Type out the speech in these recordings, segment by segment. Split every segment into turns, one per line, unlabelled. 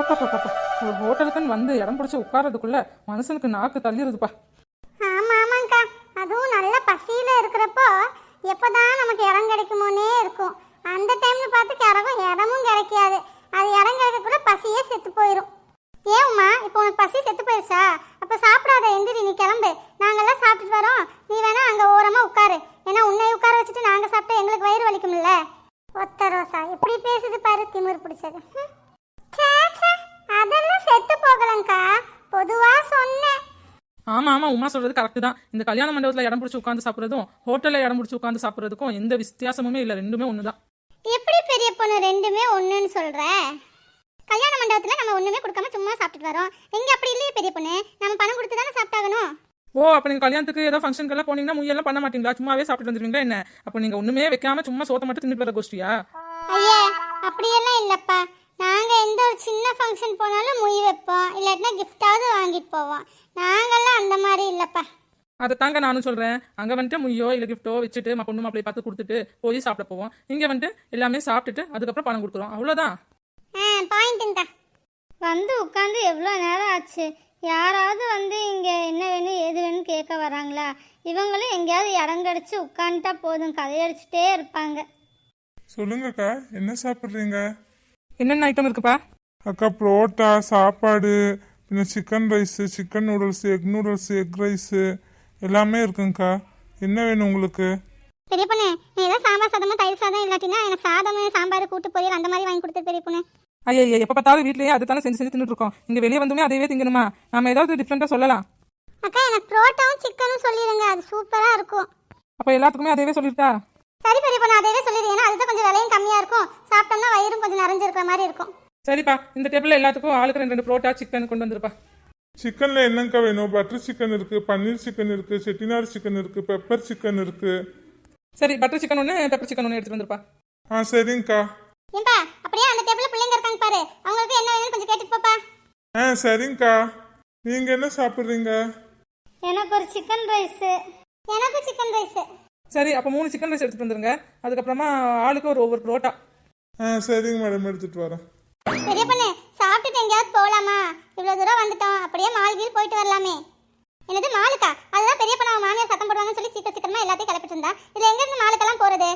பாப்பா ஒரு ஹோட்டலுக்குன்னு வந்து இடம் பிடிச்சி உட்கார்றதுக்குள்ள மனுஷனுக்கு நாக்கு தள்ளிடுதுப்பா.
ஆமா ஆமாங்கக்கா, அதுவும் நல்ல பசியில இருக்கிறப்போ எப்பதான் நமக்கு இடம் கிடைக்குமோனே இருக்கும். அந்த டைம்ல பார்த்து இடமும் கிடைக்காது. அது இடம் கிடைக்க கூட பசியே செத்து போயிடும். ஏம்மா இப்போ உனக்கு பசி செத்து போயிடுச்சா? அப்ப சாப்பிடாத, எந்திரி, நீ கிளம்பு. நாங்கெல்லாம் சாப்பிட்டுட்டு வரோம், நீ வேணா அங்க ஓரமா உட்காரு. ஏன்னா உன்னை உட்கார வச்சுட்டு நாங்க சாப்பிட்டா எங்களுக்கு வயிறு வலிக்கும்ல. ஒத்த ரோசா எப்படி பேசுது பாரு, திமிர் பிடிச்சது. அதெல்லாம் செத்து போகலங்கா, பொதுவா சொன்னேன்.
ஆமா ஆமா, உமா சொல்றது கரெக்ட் தான். இந்த கல்யாண மண்டபத்துல இடம் பிடிச்சி உட்காந்து சாப்பிட்றதும் ஹோட்டல்ல இடம் பிடிச்சி உட்காந்து சாப்பிட்றதுக்கும் எந்த வித்தியாசமுமே இல்லை, ரெண்டுமே ஒண்ணுதான்.
எப்படி பெரிய பொண்ணு ரெண்டுமே ஒண்ணுன்னு சொல்ற? கல்யாண மண்டபத்துல நம்ம ஒண்ணுமே கொடுக்காம சும்மா சாப்பிட்டுட்டு வரோம். எங்க அப்படி இல்லையே பெரிய பொண்ணு, நம்ம பணம் கொடுத்து தானே சாப்பிட்டாகணும்.
ஓ, அப்ப நீங்க கல்யாணத்துக்கு ஏதோ ஃபங்க்ஷனுக்கு போனீங்கன்னா முயெல்லாம் பண்ண மாட்டீங்களா? சும்மாவே சாப்பிட்டு வந்துருவீங்களா என்ன? அப்ப நீங்க ஒண்ணுமே வைக்காம சும்மா சோத்த மட்டும் தின்னுட்டு வர கோஷ்டியா?
ஐயா, அப்படியெல்லாம் இல்லப்பா. நாங்க எந்த ஒரு சின்ன ஃபங்க்ஷன் போனாலும் முய் வைப்போம், இல்லாட்டினா கிஃப்டாவது வாங்கிட்டு போவோம். நாங்கெல்லாம் அந்த மாதிரி இல்லப்பா.
அதை தாங்க நானும் சொல்றேன். அங்க வந்துட்டு முய்யோ இல்ல கிஃப்டோ வச்சுட்டு பொண்ணு மாப்பிளையை பார்த்து கொடுத்துட்டு போய் சாப்பிட போவோம். இங்க வந்துட்டு எல்லாமே சாப்பிட்டுட்டு அதுக்கப்புறம் பணம் கொடுக்குறோம், அவ்வளவுதான்.
பாயிண்ட்டுங்கக்கா.
வந்து உட்காந்து எவ்வளோ நேரம் ஆச்சு? யாராவது வந்து இங்கே என்ன வேணும் ஏது வேணும்னு கேட்க வராங்களா? இவங்களும் எங்கேயாவது இடம் கிடச்சி உட்காந்துட்டா போதும், கதையடிச்சுட்டே இருப்பாங்க.
சொல்லுங்கக்கா, என்ன சாப்பிட்றீங்க?
என்னென்ன ஐட்டம் இருக்குப்பா?
அக்கா, புரோட்டா, சாப்பாடு, பின்ன chicken rice, chicken noodles, egg noodles, egg rice எல்லாமே இருக்குங்கக்கா. என்ன வேணும் உங்களுக்கு?
பெரிய பொண்ணு, நீ ஏதோ சாம்பார் சாதமும் தயிர் சாதம் இல்லாட்டினா எனக்கு சாதம் சாம்பார் கூட்டு பொரியல் அந்த மாதிரி வாங்கி கொடுத்து பெரிய பொண்ணு.
ஐயா, எப்ப பார்த்தாலும் வீட்லயே அதுதானே செஞ்சு தின்னுட்டு இருக்கோம். இங்க வெளியே வந்துமே அதையே திங்கணுமா? நம்ம ஏதாவது டிஃப்ரெண்டா சொல்லலாம்.
அக்கா, எனக்கு புரோட்டாவும் சிக்கனும் சொல்லிடுங்க, அது சூப்பரா இருக்கும்.
அப்ப எல்லாத்துக்குமே அதையே சொல்லிட்டா?
சரி பெரிய பொண்ணு, அதையே சொல்லிடு. ஏன்னா அதுதான் கொஞ்சம் விலையும் கம்மியா இருக்கும், சாப்பிட்டோம்னா வயிறும் கொஞ்சம் நிறைஞ்சிருக்கிற மாதிரி இருக்கும்.
சரிப்பா, இந்த டேபிள்ல எல்லாத்துக்கும் ஆளுக்கு 2 புரோட்டா சிக்கன் கொண்டு வந்துருப்பா.
சிக்கன்ல என்னங்கக்கா வேணும்? பட்டர் சிக்கன் இருக்கு, பன்னீர் சிக்கன் இருக்கு, செட்டிநாடு சிக்கன் இருக்கு, பெப்பர் சிக்கன் இருக்கு.
சரி, பட்டர் சிக்கன் ஒன்று, பெப்பர் சிக்கன் ஒன்று எடுத்துட்டு வந்துருப்பா.
சரிங்கக்கா.
ஏன்பா, அப்படியே அந்த டேபிள்ல பிள்ளைங்க இருக்காங்க பாரு, அவங்களுக்கு என்ன வேணும்னு கொஞ்சம் கேட்டுட்டு போப்பா.
சரிங்கக்கா. நீங்க என்ன சாப்பிட்றீங்க?
எனக்கு ஒரு சிக்கன் ரைஸு.
எனக்கும் சிக்கன் ரைஸ்.
சரி, அப்போ 3 சிக்கன் ரைஸ் எடுத்துட்டு வந்துருங்க. அதுக்கப்புறமா ஆளுக்கு ஒவ்வொரு புரோட்டா.
சரிங்க மேடம், எடுத்துட்டு வரேன்.
பெரிய பொண்ணு, சாப்பிட்டுட்டு எங்கேயாவது போகலாமா? இவ்வளோ தூரம் வந்துட்டோம், அப்படியே மால் கீழ் போயிட்டு வரலாமே. என்னது மாலுக்கா? அதுதான் பெரிய பொண்ணு அவங்க மாமியார் சத்தம் போடுவாங்கன்னு சொல்லி சீக்கிரமா எல்லாத்தையும் கிளப்பிட்டு இருந்தா. இதுல எங்க இருந்து மாலுக்கெல்லாம் போறது?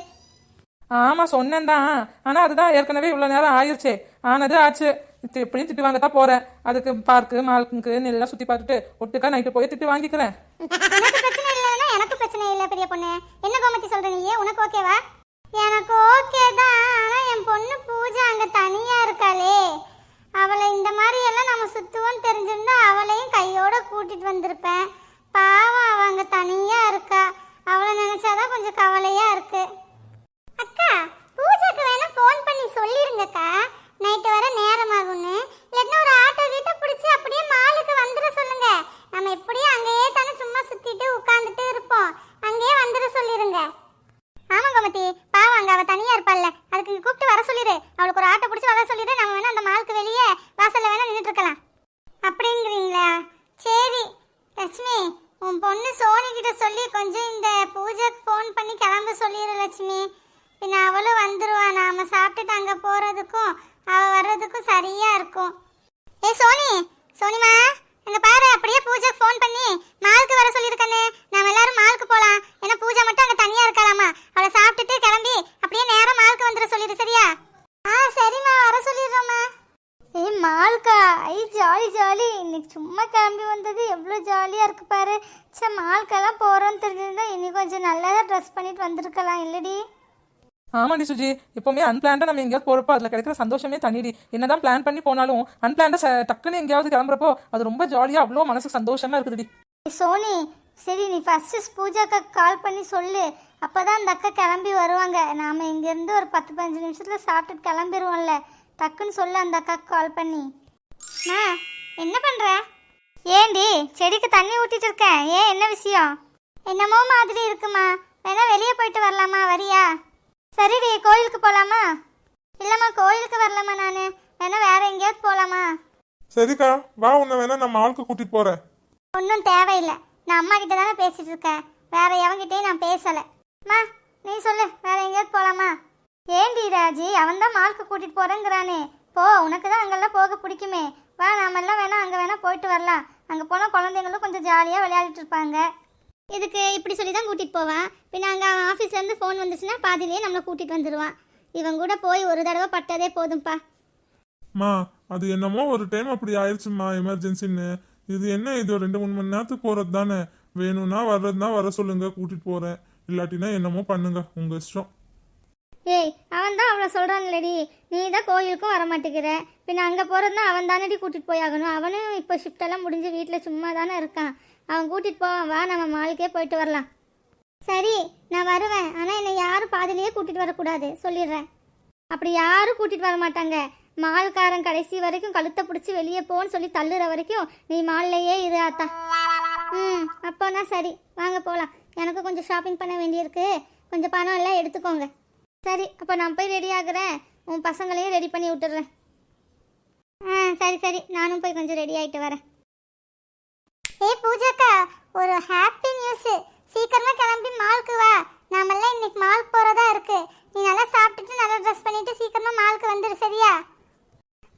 ஆமா, சொன்னேன் தான். ஆனா அதுதான் ஏற்கனவே இவ்வளவு நேரம் ஆயிடுச்சே. ஆனது ஆச்சு. எப்படியும் திட்டு வாங்கத்தான் போறேன். அதுக்கு பார்க்கு மாலுக்கு எல்லாம் சுத்தி பார்த்துட்டு ஒட்டுக்கா நைட்டு போய் திட்டு வாங்கிக்கிறேன்.
எனக்கு பிரச்சனை இல்லைன்னா எனக்கு பிரச்சனை இல்லை பெரிய பொண்ணு. என்ன கோமதி சொல்ற நீ? உனக்கு ஓகேவா? எனக்கு ஓகே தான். ஆனா என் பொண்ணு பூஜா அங்க தனியா இருக்காளே, அவளை இந்த மாதிரி எல்லாம் நம்ம சுத்துவோம் தெரிஞ்சிருந்தா அவளையும் கையோட கூட்டிட்டு வந்திருப்பேன். பாவம், அவ அங்க தனியா இருக்கா. அவளை நினைச்சாதான் கொஞ்சம் கவலையா இருக்கு. அக்கா, பூஜாக்கு வேணா ஃபோன் பண்ணி சொல்லிருங்கக்கா, நைட்டு வர நேரம் ஆகும்னு. இல்லைன்னா ஒரு ஆட்டோ கிட்ட பிடிச்சி அப்படியே மாலுக்கு வந்துட சொல்லுங்க. நம்ம எப்படியும் அங்கேயே தானே சும்மா சுத்திட்டு உட்காந்துட்டு இருப்போம், அங்கேயே வந்துட சொல்லிருங்க. ஆமா கோமதி, பாவம் அங்க அவ தனியா இருப்பாள்ல, அதுக்கு கூப்பிட்டு வர சொல்லிடு. அவளுக்கு ஒரு ஆட்டோ பிடிச்சி வர சொல்லிடு. நம்ம வேணா அந்த மாலுக்கு வெளியே வாசல்ல வேணா நின்றுட்டு இருக்கலாம். அப்படிங்கிறீங்களா? சரி லட்சுமி, உன் பொண்ணு சோனி கிட்ட சொல்லி கொஞ்சம் இந்த பூஜைக்கு ஃபோன் பண்ணி கிளம்ப சொல்லிடு லட்சுமி. பின்ன அவளும் வந்துருவா. நாம சாப்பிட்டுட்டு அங்க போறதுக்கும் அவ வர்றதுக்கும் சரியா இருக்கும். சோனி, சோனிமா, எங்க பாரு, அப்படியே பூஜைக்கு ஃபோன் பண்ணி மாலுக்கு வர சொல்லிருக்கனே. நாம எல்லாரும் மாலுக்கு போலாம். ஏன்னா பூஜா மட்டும் அங்க தனியா இருக்காளாமா. அவளை சாப்பிட்டுட்டு கிளம்பி அப்படியே நேரம் மாலுக்கு வந்துட சொல்லிடு, சரியா? சரிம்மா, வர சொல்லிடுறோம்மா.
மால்கா? Jolly jolly. இன்னைக்கு சும்மா கிளம்பி வந்தது எவ்வளோ ஜாலியாக இருக்கு பாரு. மால்கெல்லாம் போகிறோன்னு தெரிஞ்சிருந்தா இன்னைக்கு கொஞ்சம் நல்லா ட்ரெஸ் பண்ணிட்டு வந்திருக்கலாம் இல்லடி?
ஆமாடி சுஜி, எப்பவுமே அன்பிளான்டா நம்ம எங்கேயாவது போறப்போ அதுல கிடைக்கிற சந்தோஷமே தனிடி. என்னதான் பிளான் பண்ணி போனாலும் அன்பிளான்டா டக்குன்னு எங்கேயாவது கிளம்புறப்போ அது ரொம்ப ஜாலியா அவ்வளோ மனசுக்கு சந்தோஷமா இருக்குதுடி.
சோனி, சரி நீ ஃபர்ஸ்ட் பூஜாக்கா கால் பண்ணி சொல்லு, அப்பதான் அந்த அக்கா கிளம்பி வருவாங்க. நாம இங்கேருந்து ஒரு 10-15 நிமிஷத்துல சாப்பிட்டுட்டு கிளம்பிடுவோம்ல. டக்குன்னு சொல்லு அந்த அக்காக்கு கால் பண்ணி.
என்ன பண்ற?
ஏண்டி செடிக்கு தண்ணி ஊற்றிட்டு இருக்கேன். ஏன், என்ன விஷயம்?
என்னமோ மாதிரி இருக்குமா, வேணா வெளியே போயிட்டு வரலாமா, வரியா?
சரிடி, கோயிலுக்கு போகலாமா?
இல்லைம்மா, கோயிலுக்கு வரலாமா, நான் வேணா வேற எங்கேயாவது போகலாமா?
சரிக்கா, வா, உன்னை வேணா நம்ம ஆளுக்கு கூட்டிட்டு போறேன்.
ஒன்றும் தேவையில்லை, நான் அம்மா கிட்ட தானே பேசிட்டு இருக்கேன், வேற எவங்கிட்டையும் நான் பேசலை. அம்மா, நீ சொல்லு, வேற எங்கேயாவது போகலாமா?
ஏண்டி ராஜி, அவன் தான் மாலுக்கு கூட்டிட்டு போறேங்கிறானே, போ, உனக்கு தான் அங்கெல்லாம் போக பிடிக்குமே. வா, நாமெல்லாம் வேணா அங்கே வேணா போயிட்டு வரலாம். அங்கே போனால் குழந்தைங்களும் கொஞ்சம் ஜாலியாக விளையாடிட்டு இருப்பாங்க.
இதுக்கு இப்படி சொல்லி தான் கூட்டிகிட்டு போவான். பின்ன அங்கே ஆஃபீஸ்லேருந்து ஃபோன் வந்துச்சுன்னா பாதியிலேயே நம்மளை கூட்டிகிட்டு வந்துடுவான். இவன் கூட போய் ஒரு தடவை பட்டதே போதும்ப்பா.
மா அது என்னமோ ஒரு டைம் அப்படி ஆயிடுச்சுமா, எமர்ஜென்சின்னு. இது என்ன, இது ஒரு 2-3 மணி நேரத்துக்கு போகிறது தானே. வேணும்னா வர்றதுனா வர சொல்லுங்க, கூட்டிகிட்டு போகிறேன். இல்லாட்டினா என்னமோ பண்ணுங்க, உங்கள் இஷ்டம்.
ஏய், அவன் தான் அவ்வளோ சொல்கிறான்லடி, நீ தான் கோயிலுக்கும் வர மாட்டேங்கிற. பின்ன அங்கே போகிறதுனா அவன் தானடி கூட்டிகிட்டு போய் ஆகணும். அவனும் இப்போ ஷிஃப்டெல்லாம் முடிஞ்சு வீட்டில் சும்மா தானே இருக்கான். அவன் கூட்டிகிட்டு போவான். வா, நம்ம மாலுக்கே போயிட்டு வரலாம்.
சரி, நான் வருவேன். ஆனால் என்னை யாரும் பாதியிலேயே கூட்டிகிட்டு வரக்கூடாது சொல்லிடுறேன்.
அப்படி யாரும் கூட்டிகிட்டு வர மாட்டாங்க. மால்காரன் கடைசி வரைக்கும் கழுத்தை பிடிச்சி வெளியே போன்னு சொல்லி தள்ளுற வரைக்கும் நீ மால்லையே இரு ஆத்தா.
அப்போனா சரி, வாங்க போகலாம். எனக்கு கொஞ்சம் ஷாப்பிங் பண்ண வேண்டியிருக்கு. கொஞ்சம் பணம் எல்லாம் எடுத்துக்கோங்க.
சரி, அப்போ நான் போய் ரெடி ஆகுறேன். உன் பசங்களையும் ரெடி பண்ணி விட்டுடுறேன்.
சரி சரி, நானும் போய் கொஞ்சம் ரெடி ஆகிட்டு வரேன். பூஜாக்கா, ஒரு ஹாப்பி நியூஸ். சீக்கிரமா கிளம்பி மாலுக்கு வா. நாமெல்லாம் இன்னைக்கு மாலுக்கு போறதா இருக்கு. நீ நல்லா சாப்பிட்டுட்டு நல்லா ட்ரெஸ் பண்ணிட்டு சீக்கிரமா மாலுக்கு வந்துரு, சரியா?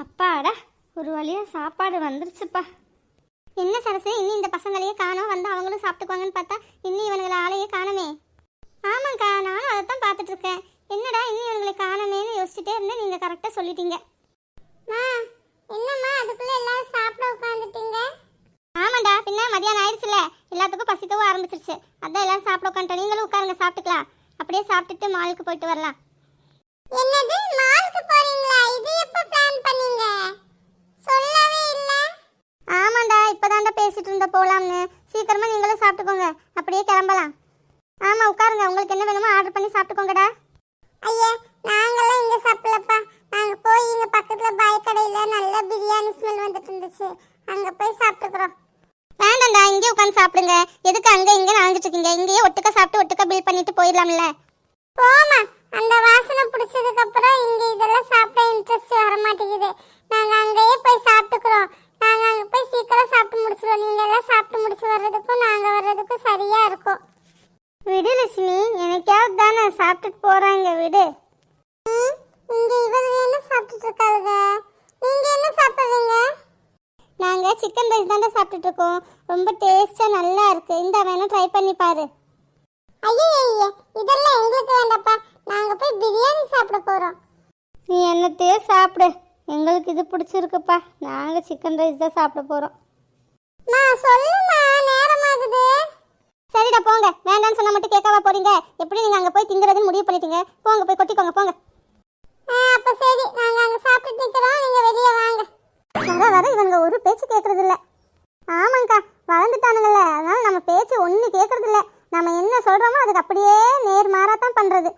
அப்பாடா, ஒரு வழியாக சாப்பாடு வந்துருச்சுப்பா.
என்ன சரசு, இன்னும் இந்த பசங்களையே காணோம். வந்து அவங்களும் சாப்பிட்டுக்குவாங்கன்னு பார்த்தா இன்னும் இவனுங்களை ஆளையே காணுமே. ஆமாக்கா, நானும் அதை தான் பார்த்துட்டு இருக்கேன். என்னடா இன்னும் இவங்களை காணமேன்னு யோசிச்சுட்டே இருந்தேன். நீங்க கரெக்டாக சொல்லிட்டீங்க. என்னம்மா அதுக்குள்ள எல்லாரும் சாப்பிட உட்காந்துட்டீங்க? ஆமாண்டா, பின்ன மதியானம் ஆயிடுச்சுல, எல்லாத்துக்கும் பசிக்கவும் ஆரம்பிச்சிருச்சு. அதான் எல்லாரும் சாப்பிட உட்காந்துட்டோம். நீங்களும் உட்காருங்க, சாப்பிட்டுக்கலாம். அப்படியே சாப்பிட்டுட்டு மாலுக்கு போயிட்டு வரலாம். என்னது, மாலுக்கு போறீங்களா? இது எப்ப பிளான் பண்ணீங்க? சொல்லவே இல்ல. ஆமாண்டா, இப்பதான்டா பேசிட்டு இருந்த போலாம்னு. சீக்கிரமா நீங்களும் சாப்பிட்டுக்கோங்க, அப்படியே கிளம்பலாம். ஆமா, உட்காருங்க. உங்களுக்கு என்ன வேணுமோ ஆர்டர் பண்ணி சாப்பிட்டுக்கோங்கடா. ஐயா, நாங்கெல்லாம் இங்க சாப்பிடலப்பா. நாங்க போய் இங்க பக்கத்துல பாய் கடையில நல்ல பிரியாணி ஸ்மெல் வந்துட்டு இருந்துச்சு, அங்க போய் சாப்பிட்டுக்கிறோம். வேண்டாம்டா, இங்கே உட்காந்து சாப்பிடுங்க. எதுக்கு அங்க இங்க நாஞ்சிட்டு இருக்கீங்க? இங்கேயே ஒட்டுக்க சாப்பிட்டு ஒட்டுக்க பில் பண்ணிட்டு போயிடலாம்ல. போமா, அந்த வாசனை பிடிச்சதுக்கு அப்புறம் இங்க இதெல்லாம் சாப்பிட இன்ட்ரெஸ்ட் வர மாட்டேங்குது. நாங்க அங்கேயே போய் சாப்பிட்டுக்கிறோம். நாங்க அங்க போய் சீக்கிரம் சாப்பிட்டு முடிச்சிடுவோம். நீங்க எல்லாம் சாப்பிட்டு முடிச்சு வர்றதுக்கும் நாங்க வர்றதுக்கும் சரியா இருக்கும். விடு லட்சுமி, எனக்காவது தானே சாப்பிட்டுட்டு போறாங்க, விடு. இங்க இவங்க என்ன சாப்பிட்டுட்டு இருக்காங்க? நீங்க என்ன சாப்பிடுறீங்க? நாங்க சிக்கன் ரைஸ் தானே சாப்பிட்டுட்டு இருக்கோம். ரொம்ப டேஸ்டா நல்லா இருக்கு. இந்த வேணா ட்ரை பண்ணி பாரு. ஐயே, இதெல்லாம் எங்களுக்கு வேண்டாப்பா. நாங்க போய் பிரியாணி சாப்பிட போறோம்.
நீ என்னத்தையே சாப்பிடு, எங்களுக்கு இது பிடிச்சிருக்குப்பா. நாங்கள் சிக்கன் ரைஸ் தான் சாப்பிட போகிறோம்.
சொல்லுமா, நேரமாகுது. சரிடா, போங்க. வேண்டாம்னு சொன்னா மட்டும் கேட்கவா போறீங்க? எப்படி நீங்க அங்க போய் திங்கிறதுன்னு முடிவு பண்ணிட்டீங்க. போங்க, போய் கொட்டிக்கோங்க, போங்க. அப்ப சரி, நாங்க அங்க சாப்பிட்டு நிக்கிறோம், நீங்க வெளியே வாங்க. வர இவங்க ஒரு பேச்சு கேட்கறது இல்ல. ஆமாங்கக்கா, வளர்ந்துட்டானுங்கல்ல, அதனால நம்ம பேச்சு ஒண்ணு கேட்கறது இல்ல. நம்ம என்ன சொல்றோமோ அதுக்கு அப்படியே நேர்மாறாதான் பண்றது.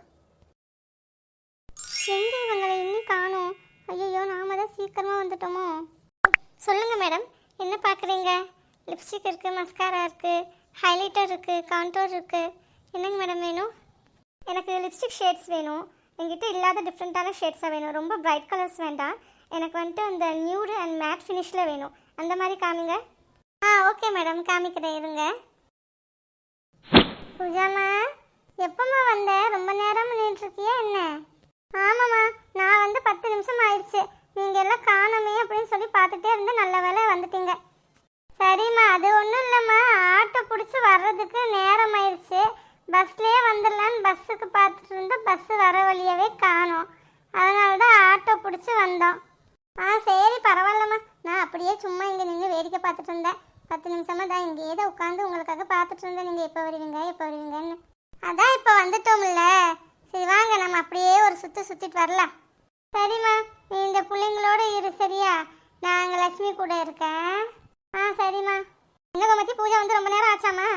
எங்க இவங்களை இன்னும் காணோம்? ஐயோ, நாம தான் சீக்கிரமா வந்துட்டோமோ. சொல்லுங்க மேடம், என்ன பாக்குறீங்க? லிப்ஸ்டிக் இருக்கு, மஸ்காரா இருக்கு, ஹைலைட்டர் இருக்கு, கான்டோர் இருக்கு. என்னங்க மேடம் வேணும்? எனக்கு லிப்ஸ்டிக் ஷேட்ஸ் வேணும். என்கிட்ட இல்லாத டிஃப்ரெண்ட்டான ஷேட்ஸாக வேணும். ரொம்ப பிரைட் கலர்ஸ் வேண்டாம். எனக்கு வந்துட்டு அந்த நியூடு அண்ட் மேட் ஃபினிஷில் வேணும். அந்த மாதிரி காமிங்க. ஓகே மேடம், காமிக்கிறேன், இருங்க. பூஜாமா, எப்போம்மா வந்த? ரொம்ப நேரம் நின்றுருக்கியா என்ன? ஆமாம்மா, நான் வந்து 10 நிமிஷம் ஆயிடுச்சு. நீங்கள் எல்லாம் காணோமே அப்படின்னு சொல்லி பார்த்துட்டே இருந்து நல்ல வேலை வந்துட்டீங்க. சரிம்மா, அது ஒன்றும் இல்லைம்மா, ஆட்டோ பிடிச்சி வர்றதுக்கு நேரம் ஆயிடுச்சு. பஸ்லேயே வந்துடலான்னு பஸ்ஸுக்கு பார்த்துட்டு இருந்து பஸ்ஸு வர வழியவே காணோம். அதனால தான் ஆட்டோ பிடிச்சி வந்தோம். சரி, பரவாயில்லம்மா. நான் அப்படியே சும்மா இங்கே நின்று வேடிக்கை பார்த்துட்டு இருந்தேன். 10 நிமிஷமாக தான் இங்கேயே தான் உட்காந்து உங்களுக்காக பார்த்துட்டு இருந்தேன். நீங்கள் எப்போ வருவீங்கன்னு. அதான் இப்போ வந்துட்டோம்ல. சரி வாங்க, நம்ம அப்படியே ஒரு சுற்றிட்டு வரலாம். சரிம்மா, நீ இந்த பிள்ளைங்களோட இரு, சரியா? நான் அங்கே லட்சுமி கூட இருக்கேன். சரிம்மா. என்ன கோமதி, பூஜை வந்து ரொம்ப நேரம் ஆச்சாமா?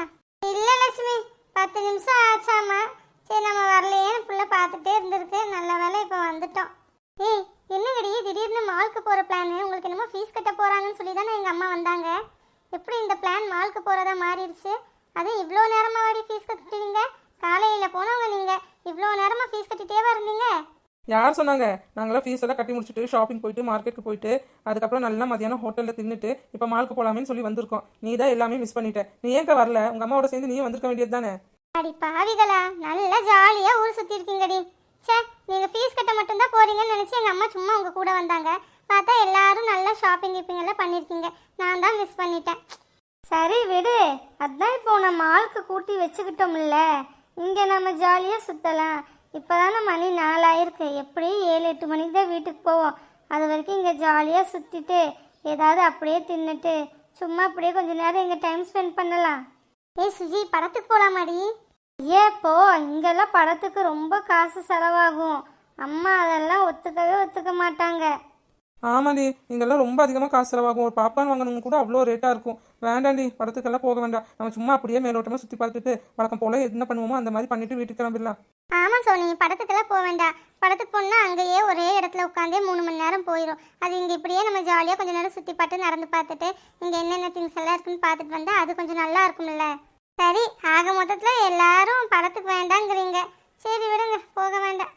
இல்லை லட்சுமி, 10 நிமிஷம் ஆச்சாமா. சரி, நம்ம வரலையேன்னு பிள்ளை பார்த்துட்டே இருந்திருக்கு. நல்ல வேலை இப்போ வந்துட்டோம். என்னங்கடி திடீர்னு மாலுக்கு போகிற பிளான்? உங்களுக்கு என்னமோ ஃபீஸ் கட்ட போகிறாங்கன்னு சொல்லி தானே எங்கள் அம்மா வந்தாங்க. எப்படி இந்த பிளான் மாலுக்கு போகிறதா மாறிடுச்சு? அதுவும் இவ்வளோ நேரமாக வாடி ஃபீஸ் கட்டுறீங்க? காலையில் போனவங்க நீங்கள் இவ்வளோ நேரமாக ஃபீஸ் கட்டிகிட்டே இருந்தீங்க.
யார் சொன்னாங்க? நாங்களாம் ஃபீஸ் எல்லாம் கட்டி முடிச்சுட்டு ஷாப்பிங் போயிட்டு மார்க்கெட்டுக்கு போயிட்டு அதுக்கப்புறம் நல்லா மதியானம் ஹோட்டலில் தின்னுட்டு இப்போ மாலுக்கு போகலாமேன்னு சொல்லி வந்திருக்கோம். நீ தான் எல்லாமே மிஸ் பண்ணிட்ட. நீ ஏங்க வரல? உங்கள் அம்மாவோட சேர்ந்து நீயும் வந்திருக்க வேண்டியது தானே.
அடி பாவிகளா, நல்லா ஜாலியாக ஊர் சுற்றி இருக்கீங்கடி. சே, நீங்கள் ஃபீஸ் கட்ட மட்டும்தான் போறீங்கன்னு நினச்சி எங்கள் அம்மா சும்மா உங்கள் கூட வந்தாங்க. பார்த்தா எல்லாரும் நல்லா ஷாப்பிங் கிப்பிங் எல்லாம் பண்ணியிருக்கீங்க, நான் தான் மிஸ் பண்ணிட்டேன்.
சரி விடு, அதான் இப்போ நம்ம ஆளுக்கு கூட்டி வச்சுக்கிட்டோம்ல, இங்கே நம்ம ஜாலியாக சுற்றலாம். இப்போ தானே மணி 4 ஆயிருக்கு, எப்படியும் 7-8 மணிக்கு தான் வீட்டுக்கு போவோம். அது வரைக்கும் இங்கே ஜாலியாக சுற்றிட்டு ஏதாவது அப்படியே தின்னுட்டு சும்மா அப்படியே கொஞ்ச நேரம் இங்கே டைம் ஸ்பெண்ட் பண்ணலாம்.
ஏய் சுஜி, படத்துக்கு போகலாமாடி?
ஏப்போ இங்கெல்லாம் படத்துக்கு ரொம்ப காசு செலவாகும். அம்மா அதெல்லாம் ஒத்துக்க மாட்டாங்க.
ஆமாடி, இங்கெல்லாம் ரொம்ப அதிகமாக காசு செலவாகும். ஒரு பாப்கார்ன் வாங்கணுங்க கூட அவ்வளோ ரேட்டாக இருக்கும். வேண்டாண்டி, படத்துக்கெல்லாம் போக வேண்டாம். நம்ம சும்மா அப்படியே மேலோட்டமாக சுற்றி பார்த்துட்டு வழக்கம் போல் என்ன பண்ணுவோமோ அந்த மாதிரி பண்ணிட்டு வீட்டுக்கு கிளம்பிடலாம்.
ஆமாம் சோனி, படத்துக்கெல்லாம் போக வேண்டாம். படத்துக்கு போனால் அங்கேயே ஒரே இடத்துல உட்காந்தே 3 மணி நேரம் போயிடும். அது இங்கே இப்படியே நம்ம ஜாலியாக கொஞ்சம் நேரம் சுற்றி பார்த்து நடந்து பார்த்துட்டு இங்கே என்னென்ன திங்ஸ் எல்லாம் இருக்குன்னு பார்த்துட்டு வந்தால் அது கொஞ்சம் நல்லா இருக்கும்ல. சரி, ஆக மொத்தத்தில் எல்லாரும் படத்துக்கு வேண்டாங்கிறீங்க. சரி விடுங்க, போக வேண்டாம்.